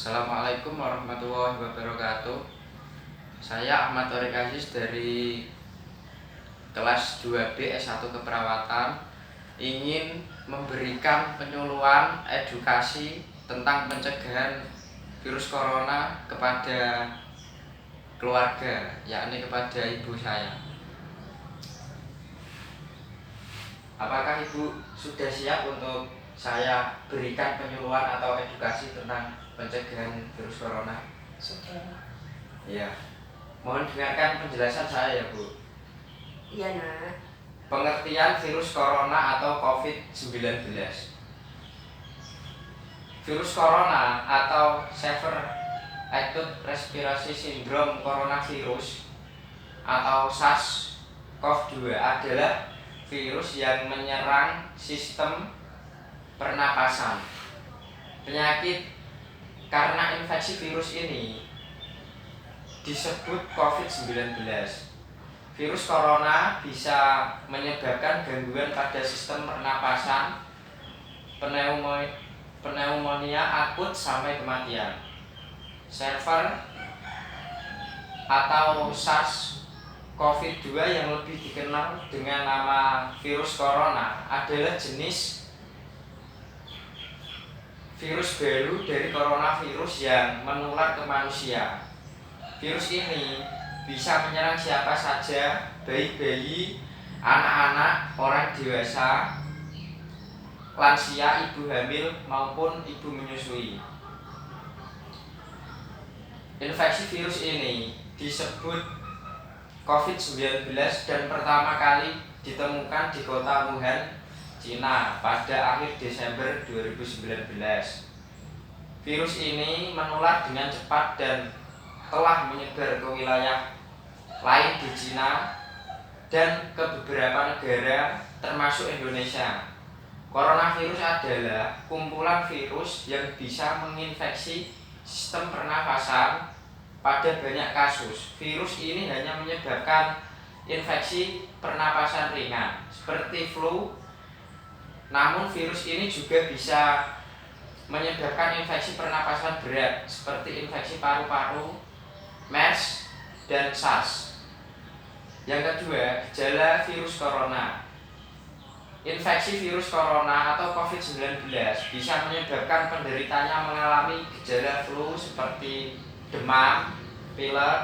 Assalamualaikum warahmatullahi wabarakatuh. Saya Ahmad Thoriq Aziz dari kelas 2B S1 Keperawatan ingin memberikan penyuluhan edukasi tentang pencegahan virus corona kepada keluarga, yakni kepada ibu saya. Apakah ibu sudah siap untuk saya berikan penyuluhan atau edukasi tentang pencegahan virus corona? Sudah. Iya. Mohon dengarkan penjelasan saya ya, Bu. Iya, Nak. Pengertian virus corona atau COVID-19. Virus corona atau Severe Acute Respiratory Syndrome Coronavirus atau SARS-CoV-2 adalah virus yang menyerang sistem pernapasan. Penyakit karena infeksi virus ini disebut COVID-19. Virus corona bisa menyebabkan gangguan pada sistem pernapasan, pneumonia akut sampai kematian. Severe atau SARS-CoV-2 yang lebih dikenal dengan nama virus corona adalah jenis virus baru dari coronavirus yang menular ke manusia. Virus ini bisa menyerang siapa saja, baik bayi, anak-anak, orang dewasa, lansia, ibu hamil maupun ibu menyusui. Infeksi virus ini disebut COVID-19 dan pertama kali ditemukan di kota Wuhan, Cina pada akhir Desember 2019. Virus ini menular dengan cepat dan telah menyebar ke wilayah lain di Cina dan ke beberapa negara termasuk Indonesia. Coronavirus adalah kumpulan virus yang bisa menginfeksi sistem pernafasan. Pada banyak kasus, virus ini hanya menyebabkan infeksi pernapasan ringan seperti flu. Namun virus ini juga bisa menyebabkan infeksi pernapasan berat seperti infeksi paru-paru, MERS, dan SARS. Yang kedua, gejala virus corona. Infeksi virus corona atau COVID-19 bisa menyebabkan penderitanya mengalami gejala flu seperti demam, pilek,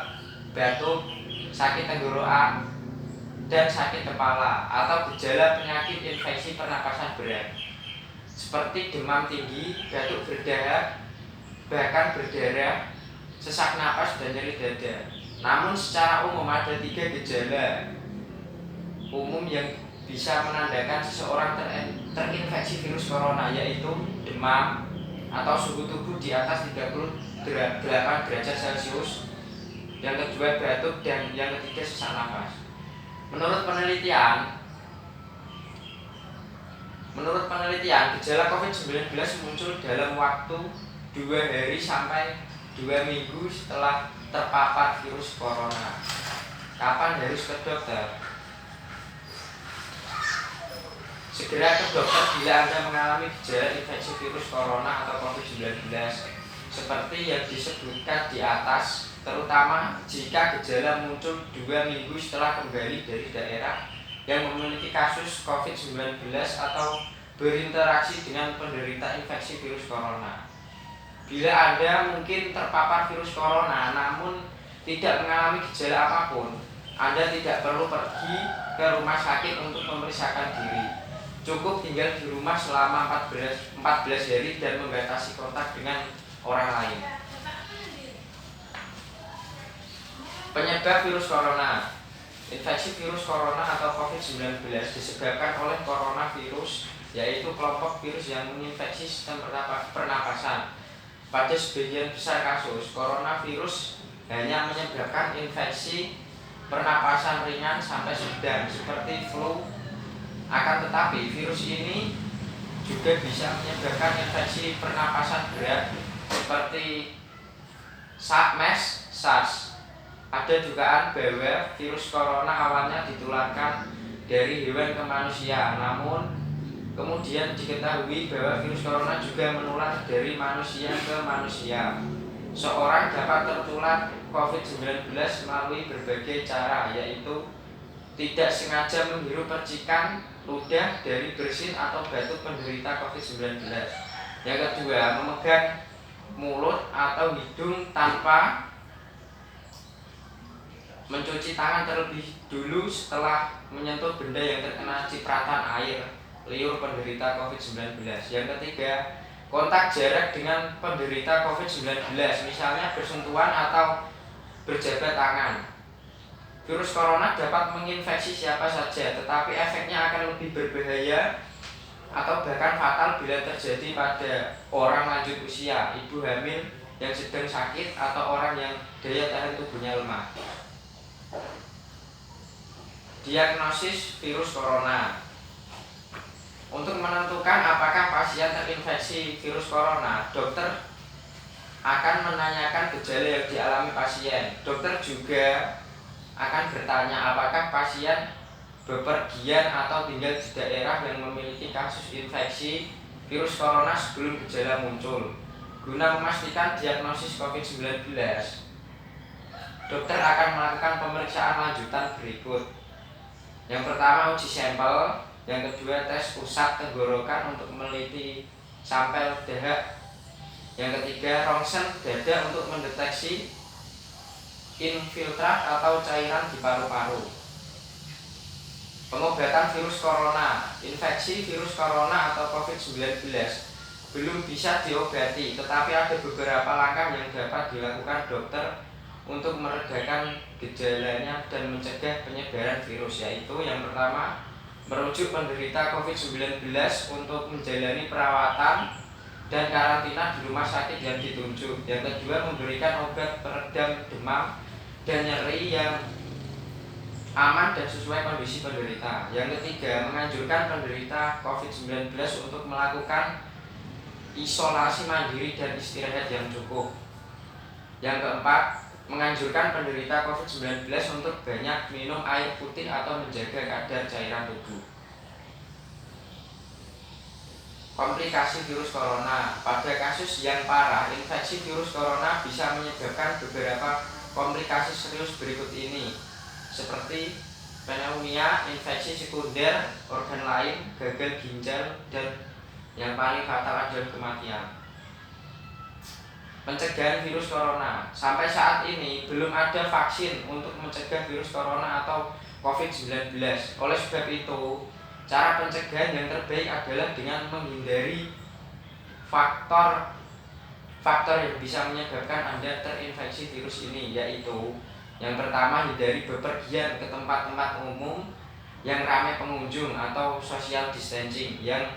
batuk, sakit tenggorokan, dan sakit kepala atau gejala penyakit infeksi pernapasan berat seperti demam tinggi, batuk berdahak, bahkan berdarah, sesak napas, dan nyeri dada. Namun secara umum ada 3 gejala umum yang bisa menandakan seseorang terinfeksi virus corona, yaitu demam atau suhu tubuh di atas 38 derajat Celcius, yang kedua batuk, dan yang ketiga sesak napas. Menurut penelitian, gejala COVID-19 muncul dalam waktu 2 hari sampai 2 minggu setelah terpapar virus corona. Kapan harus ke dokter? Segera ke dokter bila Anda mengalami gejala infeksi virus corona atau COVID-19 seperti yang disebutkan di atas, terutama jika gejala muncul 2 minggu setelah kembali dari daerah yang memiliki kasus COVID-19 atau berinteraksi dengan penderita infeksi virus corona. Bila Anda mungkin terpapar virus corona namun tidak mengalami gejala apapun, Anda tidak perlu pergi ke rumah sakit untuk memeriksakan diri. Cukup tinggal di rumah selama 14 hari dan membatasi kontak dengan orang lain. Penyebab virus corona. Infeksi virus corona atau COVID-19 disebabkan oleh coronavirus, yaitu kelompok virus yang menginfeksi sistem pernapasan. Pada sebagian besar kasus, coronavirus hanya menyebabkan infeksi pernapasan ringan sampai sedang seperti flu. Akan tetapi virus ini juga bisa menyebabkan infeksi pernapasan berat seperti MERS, SARS. Ada dugaan bahwa virus corona awalnya ditularkan dari hewan ke manusia, namun Kemudian diketahui bahwa virus corona juga menular dari manusia ke manusia. Seorang dapat tertular COVID-19 melalui berbagai cara, yaitu tidak sengaja menghirup percikan ludah dari bersin atau batuk penderita COVID-19. Yang kedua, memegang mulut atau hidung tanpa mencuci tangan terlebih dulu setelah menyentuh benda yang terkena cipratan air liur penderita COVID-19. Yang ketiga, kontak jarak dengan penderita COVID-19, misalnya bersentuhan atau berjabat tangan. Virus corona dapat menginfeksi siapa saja, tetapi efeknya akan lebih berbahaya atau bahkan fatal bila terjadi pada orang lanjut usia, ibu hamil yang sedang sakit, atau orang yang daya tahan tubuhnya lemah. Diagnosis virus corona. Untuk menentukan apakah pasien terinfeksi virus corona, dokter akan menanyakan gejala yang dialami pasien. Dokter juga akan bertanya apakah pasien bepergian atau tinggal di daerah yang memiliki kasus infeksi virus corona sebelum gejala muncul. Guna memastikan diagnosis COVID-19, dokter akan melakukan pemeriksaan lanjutan berikut. Yang pertama, uji sampel. Yang kedua, tes pusat tenggorokan untuk meneliti sampel dahak. Yang ketiga, rongsen dada untuk mendeteksi infiltrat atau cairan di paru-paru. Pengobatan virus corona. Infeksi virus corona atau COVID-19 belum bisa diobati, tetapi ada beberapa langkah yang dapat dilakukan dokter untuk meredakan gejalanya dan mencegah penyebaran virus, yaitu yang pertama, merujuk penderita COVID-19 untuk menjalani perawatan dan karantina di rumah sakit yang ditunjuk. Yang kedua, memberikan obat peredam demam dan nyeri yang aman dan sesuai kondisi penderita. Yang ketiga, menganjurkan penderita COVID-19 untuk melakukan isolasi mandiri dan istirahat yang cukup. Yang keempat, menganjurkan penderita COVID-19 untuk banyak minum air putih atau menjaga kadar cairan tubuh. Komplikasi virus corona. Pada kasus yang parah, infeksi virus corona bisa menyebabkan beberapa komplikasi serius berikut ini, seperti pneumonia, infeksi sekunder organ lain, gagal ginjal, dan yang paling fatal adalah kematian. Pencegahan virus corona. Sampai saat ini belum ada vaksin untuk mencegah virus corona atau COVID-19. Oleh sebab itu, cara pencegahan yang terbaik adalah dengan menghindari faktor yang bisa menyebabkan Anda terinfeksi virus ini, yaitu yang pertama, hindari bepergian ke tempat-tempat umum yang ramai pengunjung atau social distancing. Yang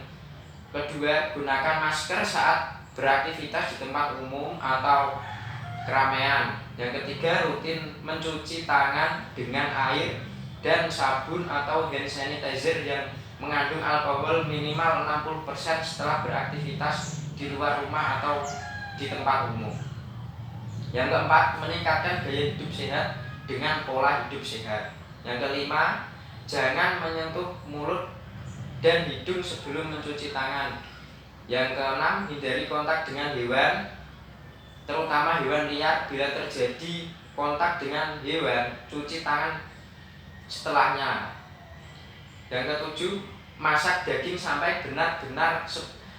kedua, gunakan masker saat beraktivitas di tempat umum atau keramaian. Yang ketiga, rutin mencuci tangan dengan air dan sabun atau hand sanitizer yang mengandung alkohol minimal 60% setelah beraktivitas di luar rumah atau di tempat umum. Yang keempat, meningkatkan gaya hidup sehat dengan pola hidup sehat. Yang kelima, jangan menyentuh mulut dan hidung sebelum mencuci tangan. Yang keenam, hindari kontak dengan hewan, terutama hewan liar. Bila terjadi kontak dengan hewan, cuci tangan setelahnya. Yang ketujuh, masak daging sampai benar-benar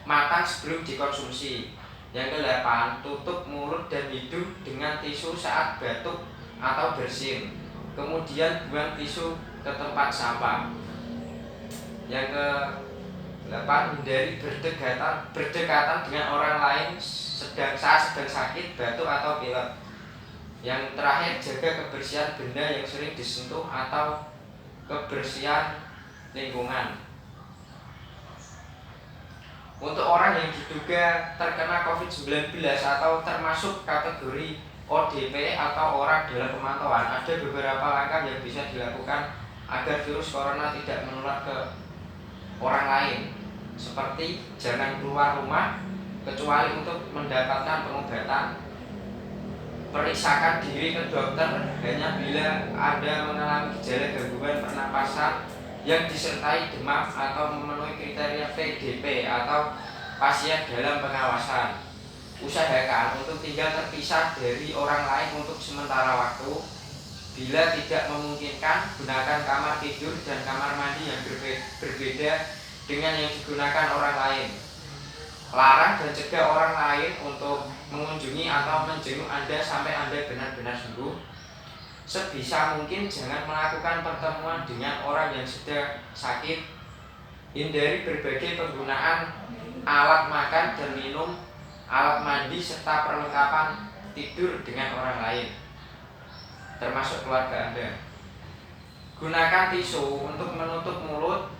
matang sebelum dikonsumsi. Yang kedelapan, tutup mulut dan hidung dengan tisu saat batuk atau bersin. Kemudian buang tisu ke tempat sampah. Yang ke-8, hindari berdekatan dengan orang lain saat sedang sakit, batuk atau pilek. Yang terakhir, jaga kebersihan benda yang sering disentuh atau kebersihan lingkungan. Untuk orang yang diduga terkena COVID-19 atau termasuk kategori ODP atau orang dalam pemantauan, ada beberapa langkah yang bisa dilakukan agar virus corona tidak menular ke orang lain, seperti jangan keluar rumah kecuali untuk mendapatkan pengobatan. Periksakan diri ke dokter hanya bila Anda mengalami gejala gangguan pernapasan yang disertai demam atau memenuhi kriteria PDP atau pasien dalam pengawasan. Usahakan untuk tinggal terpisah dari orang lain untuk sementara waktu. Bila tidak memungkinkan, gunakan kamar tidur dan kamar mandi yang berbeda dengan yang digunakan orang lain. Larang dan cegah orang lain untuk mengunjungi atau menjenguk Anda sampai Anda benar-benar sembuh. Sebisa mungkin jangan melakukan pertemuan dengan orang yang sedang sakit. Hindari berbagai penggunaan alat makan dan minum, alat mandi, serta perlengkapan tidur dengan orang lain, termasuk keluarga Anda. Gunakan tisu untuk menutup mulut.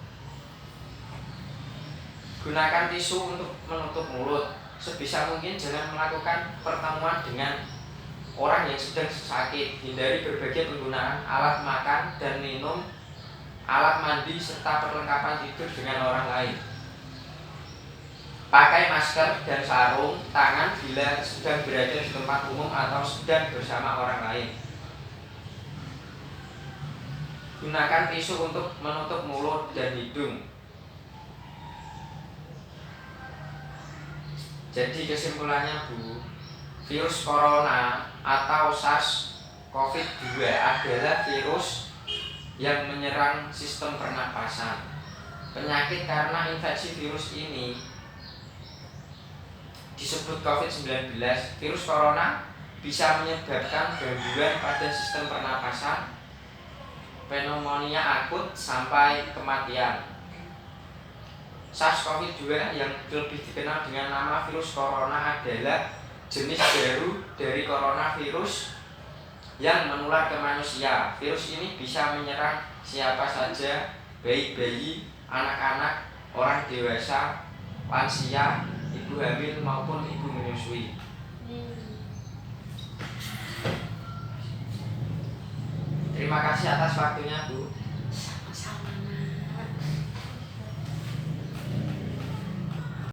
Gunakan tisu untuk menutup mulut. Sebisa mungkin jangan melakukan pertemuan dengan orang yang sedang sakit. Hindari berbagai penggunaan alat makan dan minum, alat mandi, serta perlengkapan tidur dengan orang lain. Pakai masker dan sarung tangan bila sedang berada di tempat umum atau sedang bersama orang lain. Gunakan tisu untuk menutup mulut dan hidung. Jadi kesimpulannya Bu, virus corona atau SARS-CoV-2 adalah virus yang menyerang sistem pernapasan. Penyakit karena infeksi virus ini disebut COVID-19. Virus corona bisa menyebabkan gangguan pada sistem pernapasan, pneumonia akut, sampai kematian. SARS-CoV-2 yang lebih dikenal dengan nama virus corona adalah jenis baru dari coronavirus yang menular ke manusia. Virus ini bisa menyerang siapa saja, baik bayi, anak-anak, orang dewasa, lansia, ibu hamil maupun ibu menyusui. Terima kasih atas waktunya Bu.